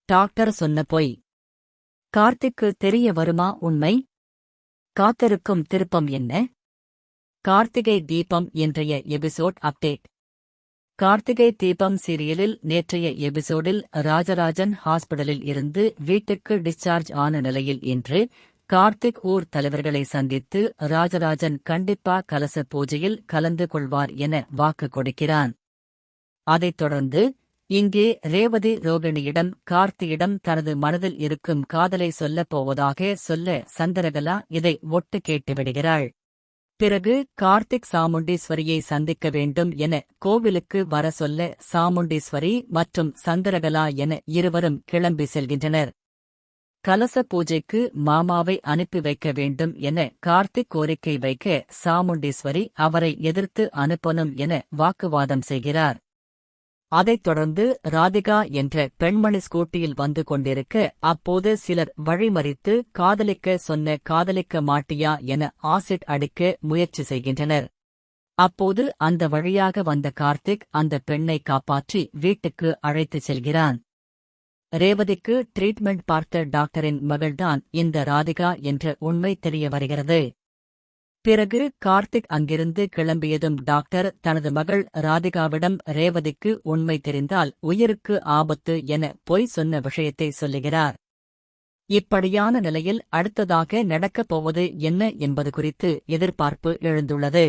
Doctor சொன்ன பொய். கார்த்திக்கு தெரிய வருமா உண்மை? காத்திருக்கும் திருப்பம் என்ன? கார்த்திகை தீபம் இன்றைய எபிசோட் அப்டேட். கார்த்திகை தீபம் சீரியலில் நேற்றைய எபிசோடில் ராஜராஜன் ஹாஸ்பிடலில் இருந்து வீட்டுக்கு டிஸ்சார்ஜ் ஆன நிலையில் இன்று கார்த்திக் ஊர் தலைவர்களை சந்தித்து ராஜராஜன் கண்டிப்பா கலச பூஜையில் கலந்து கொள்வார் என வாக்கு கொடுக்கிறான். அதைத் தொடர்ந்து இங்கே ரேவதி ரோகிணியிடம் கார்த்தியிடம் தனது மனதில் இருக்கும் காதலை சொல்லப் போவதாக சொல்ல சந்திரகலா இதை ஒட்டு கேட்டுவிடுகிறாள். பிறகு கார்த்திக் சாமுண்டீஸ்வரியை சந்திக்க வேண்டும் என கோவிலுக்கு வர சொல்ல சாமுண்டீஸ்வரி மற்றும் சந்திரகலா என இருவரும் கிளம்பி செல்கின்றனர். கலச பூஜைக்கு மாமாவை அனுப்பி வைக்க வேண்டும் என கார்த்திக் கோரிக்கை வைக்க சாமுண்டீஸ்வரி அவரை எதிர்த்து அனுப்பணும் என வாக்குவாதம் செய்கிறார். அதைத் தொடர்ந்து ராதிகா என்ற பெண்மணி ஸ்கூட்டியில் வந்து கொண்டிருக்க அப்போது சிலர் வழிமறித்து காதலிக்க சொன்ன காதலிக்க மாட்டியா என ஆசிட் அடிக்க முயற்சி செய்கின்றனர். அப்போது அந்த வழியாக வந்த கார்த்திக் அந்த பெண்ணை காப்பாற்றி வீட்டுக்கு அழைத்துச் செல்கிறான். ரேவதிக்கு ட்ரீட்மெண்ட் பார்த்த டாக்டரின் மகள்தான் இந்த ராதிகா என்ற உண்மை தெரிய வருகிறது. பிறகு கார்த்திக் அங்கிருந்து கிளம்பியதும் டாக்டர் தனது மகள் ராதிகாவிடம் ரேவதிக்கு உண்மை தெரிந்தால் உயிருக்கு ஆபத்து என பொய் சொன்ன விஷயத்தை சொல்லுகிறார். இப்படியான நிலையில் அடுத்ததாக நடக்கப் போவது என்ன என்பது குறித்து எதிர்பார்ப்பு எழுந்துள்ளது.